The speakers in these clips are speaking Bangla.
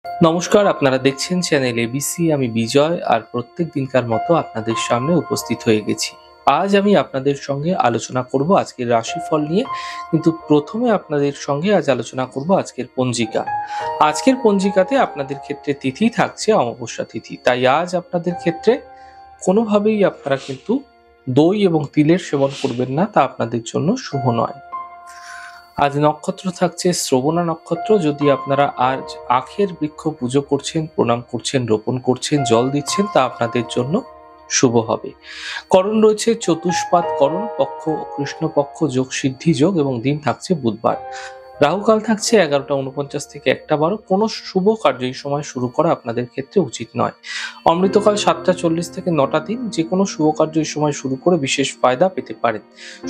নমস্কার, আপনারা দেখছেন চ্যানেল এবিসি। আমি বিজয়, আর প্রত্যেক দিনকার মতো আপনাদের সামনে উপস্থিত হয়ে গেছি। আজ আমি আপনাদের সঙ্গে আলোচনা করব আজকের রাশিফল নিয়ে, কিন্তু প্রথমে আপনাদের সঙ্গে আজ আলোচনা করব আজকের পঞ্জিকা। আজকের পঞ্জিকাতে আপনাদের ক্ষেত্রে তিথি থাকছে অমাবস্যা তিথি, তাই আজ আপনাদের ক্ষেত্রে কোনোভাবেই আপনারা কিন্তু দই এবং তিলের সেবন করবেন না, তা আপনাদের জন্য শুভ নয়। আজ নক্ষত্র থাকছে শ্রবণা নক্ষত্র। যদি আপনারা আজ আখের বৃক্ষ পুজো করছেন, প্রণাম করছেন, রোপণ করছেন, জল দিচ্ছেন, তা আপনাদের জন্য শুভ হবে। করণ রয়েছে চতুষ্পাদ করণ, পক্ষ কৃষ্ণপক্ষ, যোগ সিদ্ধি যোগ, এবং দিন থাকছে বুধবার। রাহুকাল থাকছে 11:49 থেকে 1:12। কোনো শুভ কার্য এই সময় শুরু করা আপনাদের ক্ষেত্রে উচিত নয়। অমৃতকাল 7:40 থেকে 9:03। যে কোনো শুভ কার্য এই সময় শুরু করে বিশেষ ফায়দা পেতে পারেন।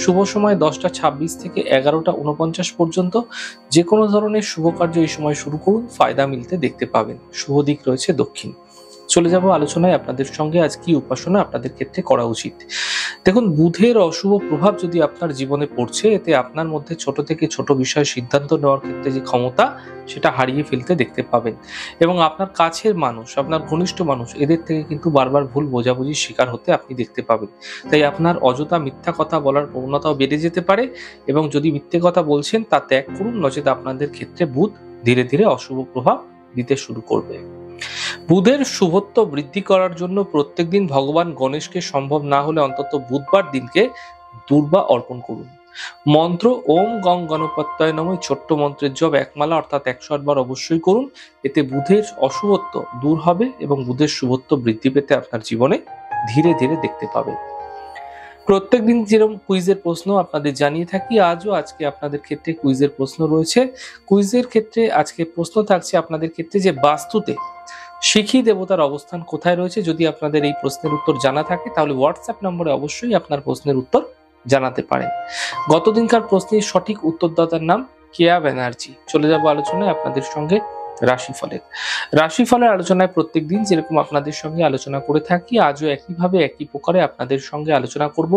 শুভ সময় 10:26 থেকে 11:49 পর্যন্ত। যে কোনো ধরনের শুভ কার্য এই সময় শুরু করুন, ফায়দা মিলতে দেখতে পাবেন। শুভ দিক রয়েছে দক্ষিণ। চলে যাব আলোচনায় আপনাদের সঙ্গে আজ কি উপাসনা আপনাদের ক্ষেত্রে করা উচিত। দেখুন, বুধের অশুভ প্রভাব যদি আপনার জীবনে পড়ছে, এতে আপনার মধ্যে ছোট থেকে ছোট বিষয়ে সিদ্ধান্ত নেওয়ার ক্ষেত্রে যে ক্ষমতা, সেটা হারিয়ে ফেলতে দেখতে পাবেন। এবং আপনার কাছের মানুষ, আপনার ঘনিষ্ঠ মানুষ, এদের থেকে কিন্তু বারবার ভুল বোঝাবুঝির শিকার হতে আপনি দেখতে পাবেন। তাই আপনার অযথা মিথ্যা কথা বলার প্রবণতাও বেড়ে যেতে পারে, এবং যদি মিথ্যে কথা বলছেন তা ত্যাগ করুন, নচেত আপনাদের ক্ষেত্রে বুধ ধীরে ধীরে অশুভ প্রভাব দিতে শুরু করবে। বুধের শুভত্ব বৃদ্ধি করার জন্য প্রত্যেকদিন ভগবান গণেশকে, সম্ভব না হলে অন্তত বুধবার দিনকে দুর্বা অর্পণ করুন। মন্ত্র ওম গং গণপত্যয় নমঃ, ছোট্ট মন্ত্রের জপ একমালা অর্থাৎ 108 বার অবশ্যই করুন। এতে বুধের অশুভত্ব দূর হবে এবং বুধের শুভত্ব বৃদ্ধি পেতে আপনার জীবনে ধীরে ধীরে দেখতে পাবেন। প্রত্যেকদিন যেরকম কুইজের প্রশ্ন আপনাদের জানিয়ে থাকি, আজকে আপনাদের ক্ষেত্রে কুইজের প্রশ্ন রয়েছে। কুইজের ক্ষেত্রে আজকে প্রশ্ন থাকছে আপনাদের ক্ষেত্রে যে বাস্তুতে শিখি দেবতার অবস্থান কোথায় রয়েছে। যদি আপনাদের এই প্রশ্নের উত্তর জানা থাকে, তাহলে হোয়াটসঅ্যাপ নম্বরে অবশ্যই আপনার প্রশ্নের উত্তর জানাতে পারেন। গতদিনকার প্রশ্নের সঠিক উত্তরদাতার নাম কেয়া ব্যানার্জি। চলে যাব আলোচনায় আপনাদের সঙ্গে রাশিফলের আলোচনায় প্রত্যেকদিন যেরকম আপনাদের সঙ্গে আলোচনা করে থাকি, আজও একইভাবে একই প্রকারে আপনাদের সঙ্গে আলোচনা করব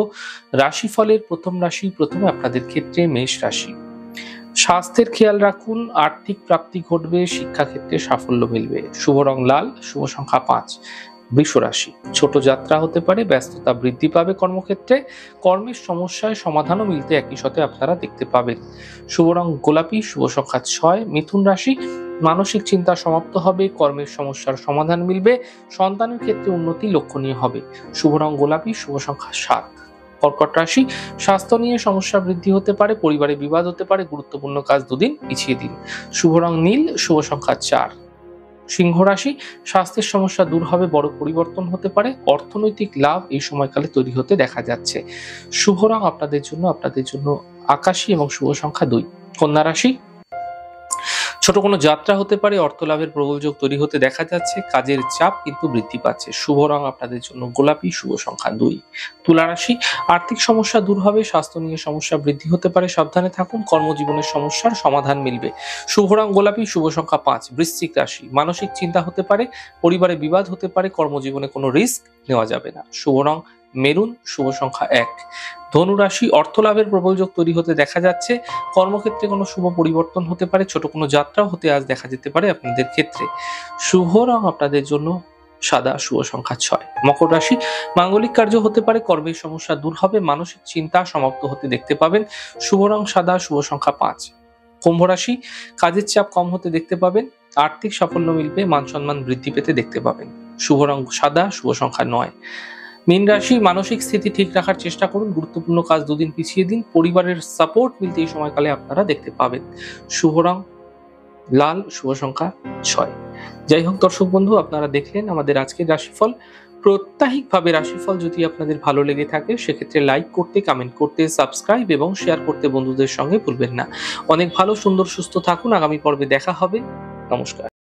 রাশিফলের প্রথম রাশি। প্রথমে আপনাদের ক্ষেত্রে মেষ রাশি। স্বাস্থ্যের খেয়াল রাখুন, আর্থিক প্রাপ্তি ঘটবে, শিক্ষাক্ষেত্রে সাফল্য মিলবে। শুভ রং লাল, শুভ সংখ্যা 5। বৃষ রাশি। ছোট যাত্রা হতে পারে, ব্যস্ততা বৃদ্ধি পাবে কর্মক্ষেত্রে, কর্মের সমস্যায় সমাধানও মিলতে একই সাথে আপনারা দেখতে পাবেন। শুভ রং গোলাপি, শুভ সংখ্যা 6। মিথুন রাশি। মানসিক চিন্তা সমাপ্ত হবে, কর্মের সমস্যার সমাধান মিলবে, সন্তানের ক্ষেত্রে উন্নতি লক্ষণীয় হবে। শুভ রং গোলাপি, শুভ সংখ্যা 7। কর্কট রাশি। স্বাস্থ্য নিয়ে সমস্যা বৃদ্ধি হতে পারে, পরিবারে বিবাদ হতে পারে, গুরুত্বপূর্ণ কাজ দুদিন পিছিয়ে দিন। শুভ রং নীল, শুভ সংখ্যা 4। সিংহ রাশি। স্বাস্থ্যের সমস্যা দূর হবে, বড় পরিবর্তন হতে পারে, অর্থনৈতিক লাভ এই সময়কালে তৈরি হতে দেখা যাচ্ছে। শুভ রং আপনাদের জন্য আকাশী এবং শুভ সংখ্যা 2। কন্যা রাশি। ছোট কোনো যাত্রা হতে পারে, অর্থ লাভের প্রবল যোগ তৈরি হতে দেখা যাচ্ছে, কাজের চাপ কিন্তু বৃদ্ধি পাচ্ছে। শুভ রং আপনাদের জন্য গোলাপি, শুভ সংখ্যা 2। তুলা রাশি। আর্থিক সমস্যা দূর হবে, স্বাস্থ্য নিয়ে সমস্যা বৃদ্ধি হতে পারে, সাবধানে থাকুন, কর্মজীবনের সমস্যার সমাধান মিলবে। শুভ রং গোলাপি, শুভ সংখ্যা 5। বৃশ্চিক রাশি। মানসিক চিন্তা হতে পারে, পরিবারে বিবাদ হতে পারে, কর্মজীবনে কোনো রিস্ক নেওয়া যাবে না। শুভ রং মেরুন, শুভ সংখ্যা 1। ধনু রাশি। অর্থ লাভের প্রবল যোগ তৈরি হতে দেখা যাচ্ছে, কর্মক্ষেত্রে কোনো শুভ পরিবর্তন হতে পারে, ছোট কোনো যাত্রাও হতে আজ দেখা যেতে পারে আপনাদের ক্ষেত্রে। শুভ রং আপনাদের জন্য সাদা, শুভ সংখ্যা 6। মকর রাশি। মাঙ্গলিক কার্য হতে পারে, কর্মের সমস্যা দূর হবে, মানসিক চিন্তা সমাপ্ত হতে দেখতে পাবেন। শুভ রং সাদা, শুভ সংখ্যা 5। কুম্ভ রাশি। কাজের চাপ কম হতে দেখতে পাবেন, আর্থিক সাফল্য মিলবে, মান সম্মান বৃদ্ধি পেতে দেখতে পাবেন। শুভ রং সাদা, শুভ সংখ্যা 9। মীন রাশি। মানসিক স্থিতি ঠিক রাখার চেষ্টা করুন, গুরুত্বপূর্ণ কাজ দুদিন পিছিয়ে দিন, পরিবারের সাপোর্ট মিলতে এই সময়কালে আপনারা দেখতে পাবেন। শুভ রং লাল, শুভ সংখ্যা 6। যাই হোক দর্শক বন্ধু, আপনারা দেখলেন আমাদের আজকের রাশিফল। প্রত্যাহিকভাবে রাশিফল যদি আপনাদের ভালো লেগে থাকে, সেক্ষেত্রে লাইক করতে, কমেন্ট করতে, সাবস্ক্রাইব এবং শেয়ার করতে বন্ধুদের সঙ্গে ভুলবেন না। অনেক ভালো, সুন্দর, সুস্থ থাকুন। আগামী পর্বে দেখা হবে। নমস্কার।